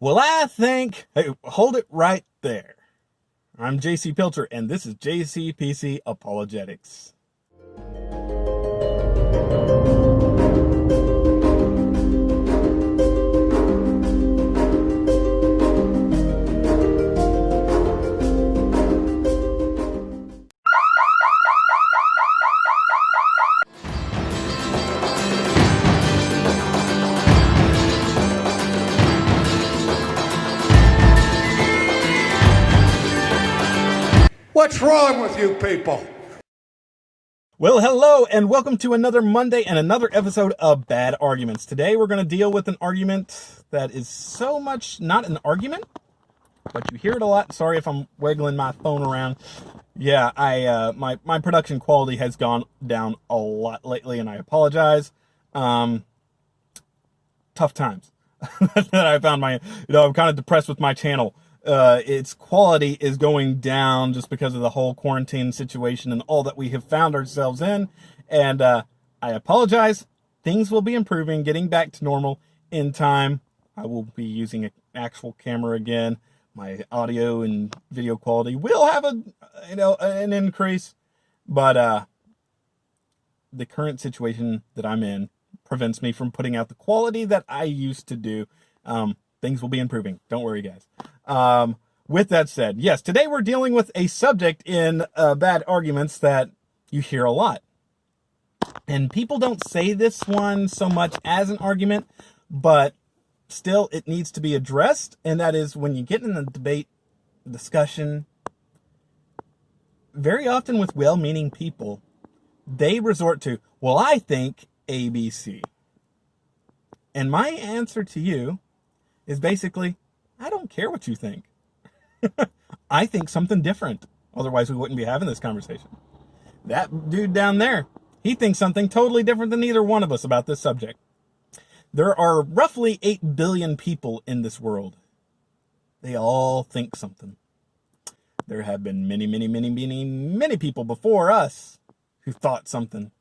Well, I think, hey, hold it right there. I'm JC Pilcher, and this is JCPC Apologetics. What's wrong with you people? Well, hello, and welcome to another Monday and another episode of Bad Arguments. Today, we're going to deal with an argument that is so much not an argument, but you hear it a lot. Sorry if I'm wiggling my phone around. Yeah, my production quality has gone down a lot lately, and I apologize. Tough times. That I found I'm kind of depressed with my channel. Its quality is going down just because of the whole quarantine situation and all that we have found ourselves in. And I apologize. Things will be improving, getting back to normal in time. I will be using an actual camera again. My audio and video quality will have an increase, but the current situation that I'm in prevents me from putting out the quality that I used to do. Things will be improving. Don't worry, guys. With that said, yes, today we're dealing with a subject in bad arguments that you hear a lot. And people don't say this one so much as an argument, but still it needs to be addressed. And that is when you get in a debate, discussion, very often with well-meaning people, they resort to, well, I think ABC. And my answer to you is basically, I don't care what you think. I think something different. Otherwise, we wouldn't be having this conversation. That dude down there, he thinks something totally different than either one of us about this subject. There are roughly 8 billion people in this world. They all think something. There have been many people before us who thought something.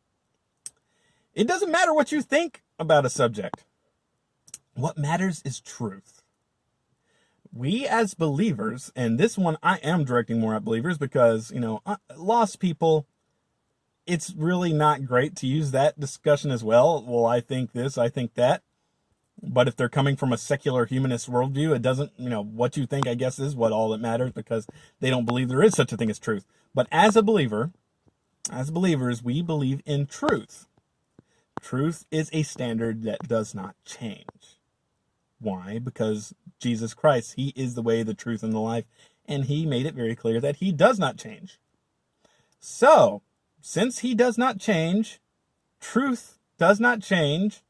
It doesn't matter what you think about a subject. What matters is truth. We as believers, and this one I am directing more at believers because, lost people, it's really not great to use that discussion as well. Well, I think this, I think that. But if they're coming from a secular humanist worldview, it doesn't, what you think, I guess, is what all that matters because they don't believe there is such a thing as truth. But as believers, we believe in truth. Truth is a standard that does not change. Why? Because Jesus Christ, he is the way, the truth, and the life, and he made it very clear that he does not change. So, since he does not change, truth does not change,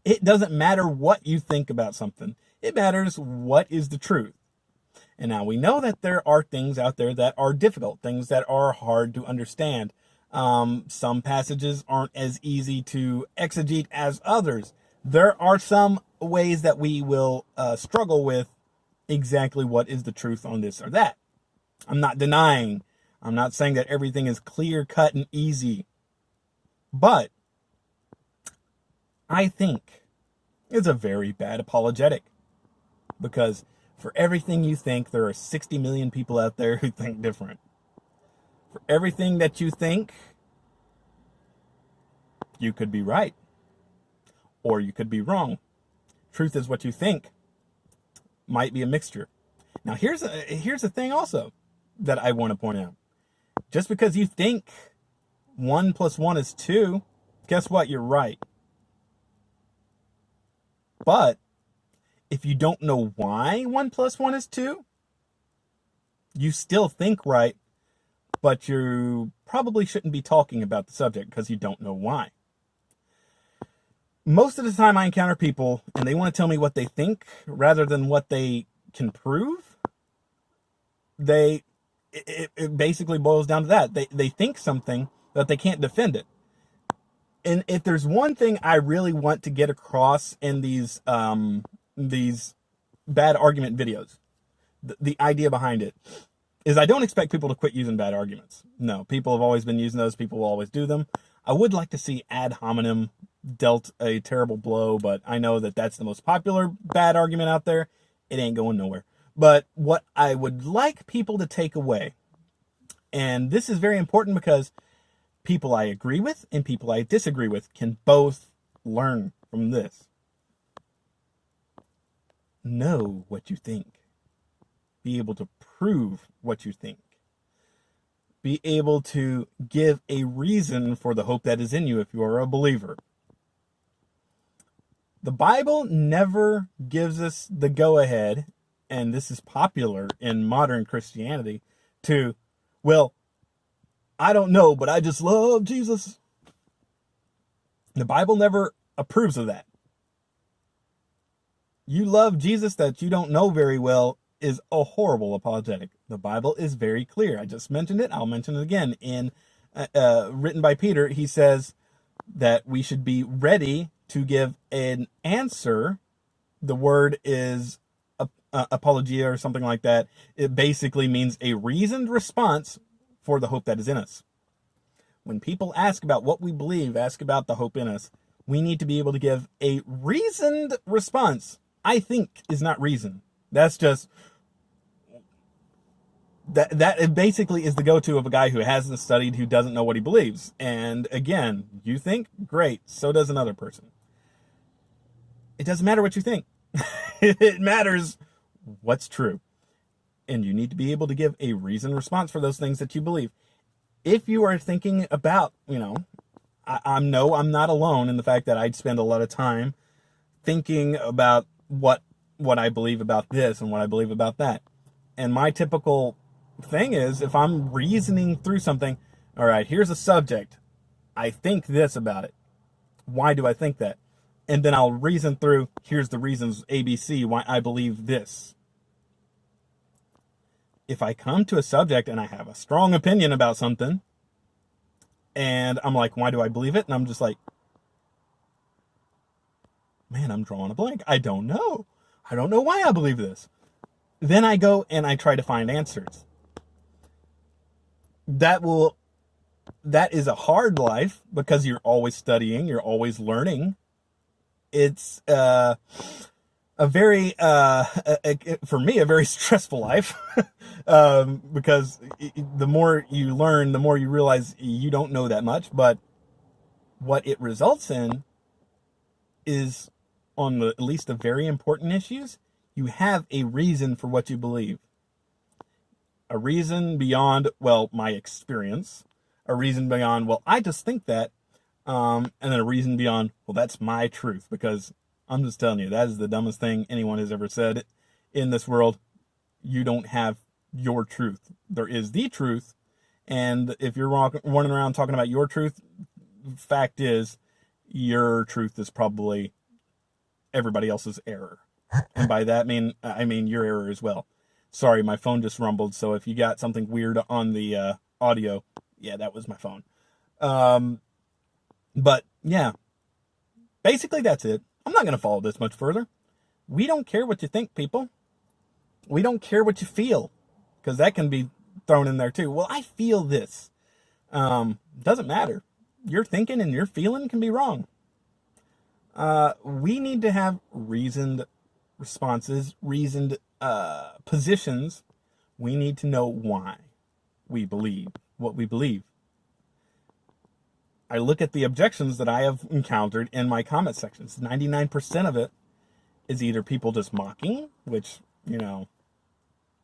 it doesn't matter what you think about something. It matters what is the truth. And now we know that there are things out there that are difficult, things that are hard to understand. Some passages aren't as easy to exegete as others. There are some ways that we will struggle with exactly what is the truth on this or that. I'm not denying. I'm not saying that everything is clear cut and easy. But I think it's a very bad apologetic. Because for everything you think, there are 60 million people out there who think different. For everything that you think, you could be right. Or you could be wrong. Truth is what you think. Might be a mixture. Now, here's a thing also that I want to point out. Just because you think 1 + 1 is 2, guess what? You're right. But if you don't know why 1 + 1 is 2, you still think right, but you probably shouldn't be talking about the subject because you don't know why. Most of the time I encounter people and they want to tell me what they think rather than what they can prove. It basically boils down to that. They think something, but they can't defend it. And if there's one thing I really want to get across in these bad argument videos, the idea behind it is I don't expect people to quit using bad arguments. No, people have always been using those. People will always do them. I would like to see ad hominem dealt a terrible blow, but I know that that's the most popular bad argument out there. it ain't going nowhere. But what I would like people to take away, and this is very important because people I agree with and people I disagree with can both learn from this. Know what you think. Be able to prove what you think. Be able to give a reason for the hope that is in you if you are a believer. The Bible never gives us the go-ahead, and this is popular in modern Christianity, to, well, I don't know, but I just love Jesus. The Bible never approves of that. You love Jesus that you don't know very well is a horrible apologetic. The Bible is very clear. I just mentioned it. I'll mention it again. In written by Peter, he says that we should be ready to give an answer. The word is apologia or something like that. It basically means a reasoned response for the hope that is in us. When people ask about what we believe, ask about the hope in us, we need to be able to give a reasoned response. I think is not reason. That's just that it basically is the go-to of a guy who hasn't studied, who doesn't know what he believes. And again, you think? Great. So does another person. It doesn't matter what you think. It matters what's true. And you need to be able to give a reasoned response for those things that you believe. If you are thinking about, I'm not alone in the fact that I'd spend a lot of time thinking about what I believe about this and what I believe about that. And my typical thing is, if I'm reasoning through something, all right, here's a subject. I think this about it. Why do I think that? And then I'll reason through, here's the reasons, ABC, why I believe this. If I come to a subject and I have a strong opinion about something, and I'm like, why do I believe it? And I'm just like, man, I'm drawing a blank. I don't know. I don't know why I believe this. Then I go and I try to find answers. That is a hard life because you're always studying, you're always learning. It's a very, for me, a very stressful life because the more you learn, the more you realize you don't know that much. But what it results in is, on at least the very important issues, you have a reason for what you believe. A reason beyond, well, my experience. A reason beyond, well, I just think that. And then a reason beyond, well, that's my truth. Because I'm just telling you, that is the dumbest thing anyone has ever said in this world. You don't have your truth. There is the truth. And if you're running around talking about your truth, fact is, your truth is probably everybody else's error. And by that I mean your error as well. Sorry, my phone just rumbled, so if you got something weird on the audio, yeah, that was my phone. But yeah, basically that's it. I'm not going to follow this much further. We don't care what you think, people. We don't care what you feel, because that can be thrown in there too. Well, I feel this. Doesn't matter. Your thinking and your feeling can be wrong. We need to have reasoned responses, reasoned positions. We need to know why we believe what we believe. I look at the objections that I have encountered in my comment sections. 99% of it is either people just mocking, which,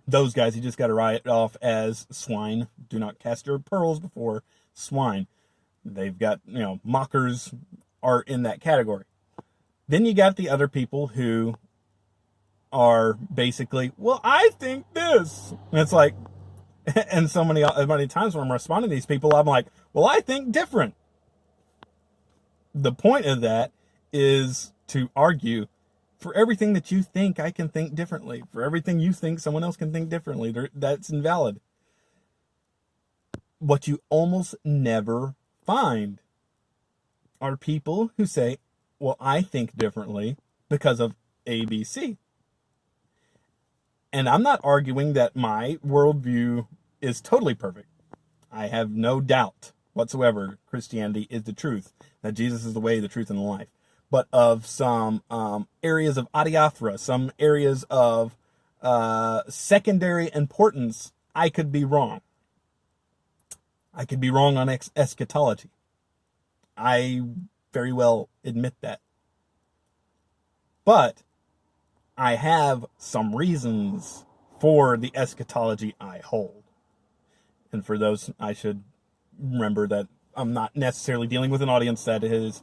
those guys, you just got to write off as swine. Do not cast your pearls before swine. They've got, mockers are in that category. Then you got the other people who are basically, well, I think this. And it's like, and so many times when I'm responding to these people, I'm like, well, I think different. The point of that is to argue, for everything that you think, I can think differently. For everything you think, someone else can think differently. That's invalid. What you almost never find are people who say, well, I think differently because of ABC. And I'm not arguing that my worldview is totally perfect. I have no doubt whatsoever Christianity is the truth, that Jesus is the way, the truth, and the life. but of some areas of adiaphora, some areas of secondary importance, I could be wrong. I could be wrong on eschatology. I very well admit that. But I have some reasons for the eschatology I hold. And for those, I should remember that I'm not necessarily dealing with an audience that has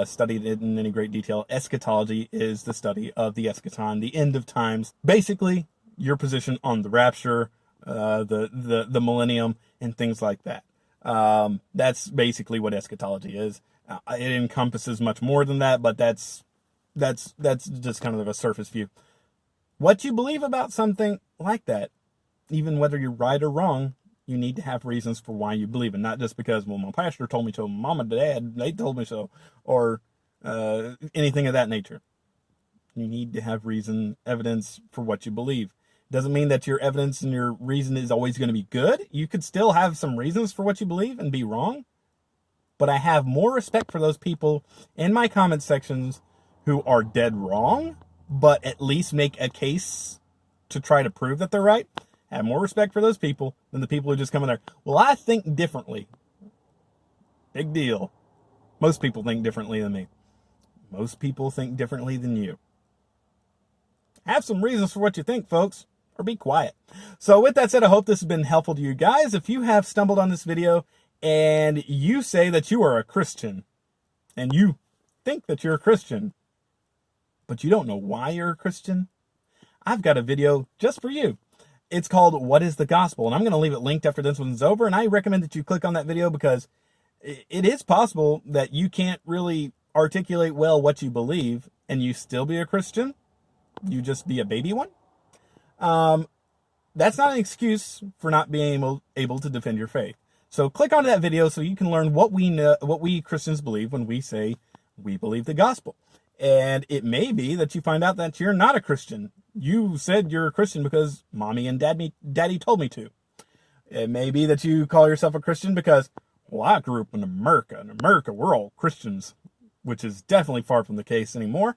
studied it in any great detail. Eschatology is the study of the eschaton, the end of times. Basically, your position on the rapture, the millennium, and things like that. That's basically what eschatology is. It encompasses much more than that, but that's just kind of a surface view. What you believe about something like that, even whether you're right or wrong, you need to have reasons for why you believe it, not just because, well, my pastor told me so, mom and dad, they told me so, or anything of that nature. You need to have reason, evidence for what you believe. Doesn't mean that your evidence and your reason is always going to be good. You could still have some reasons for what you believe and be wrong. But I have more respect for those people in my comment sections who are dead wrong, but at least make a case to try to prove that they're right. I have more respect for those people than the people who just come in there, well, I think differently. Big deal. Most people think differently than me. Most people think differently than you. Have some reasons for what you think, folks, or be quiet. So with that said, I hope this has been helpful to you guys. If you have stumbled on this video and you say that you are a Christian, and you think that you're a Christian, but you don't know why you're a Christian, I've got a video just for you. It's called What is the Gospel? And I'm going to leave it linked after this one's over. And I recommend that you click on that video because it is possible that you can't really articulate well what you believe and you still be a Christian. You just be a baby one. That's not an excuse for not being able to defend your faith. So click on that video so you can learn what we know, what we Christians believe when we say we believe the gospel. And it may be that you find out that you're not a Christian. You said you're a Christian because mommy and daddy told me to. It may be that you call yourself a Christian because, well, I grew up in America. In America, we're all Christians, which is definitely far from the case anymore.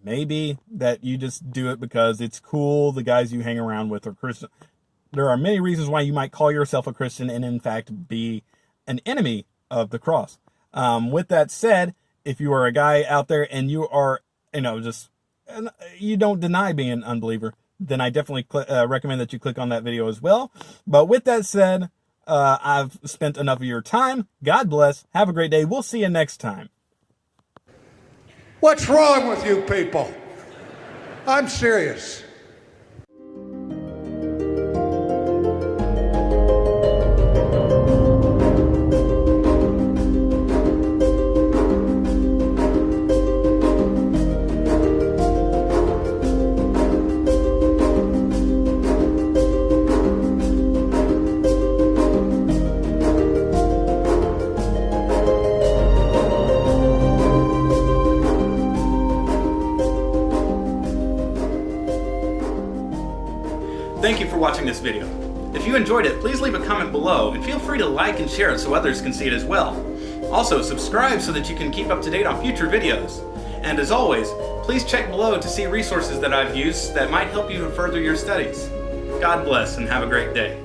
Maybe that you just do it because it's cool. The guys you hang around with are Christian. There are many reasons why you might call yourself a Christian and in fact be an enemy of the cross. With that said, if you are a guy out there and you are, you don't deny being an unbeliever, then I definitely recommend that you click on that video as well. But with that said, I've spent enough of your time. God bless. Have a great day. We'll see you next time. What's wrong with you people? I'm serious. Thank you for watching this video. If you enjoyed it, please leave a comment below and feel free to like and share it so others can see it as well. Also, subscribe so that you can keep up to date on future videos. And as always, please check below to see resources that I've used that might help you further your studies. God bless and have a great day.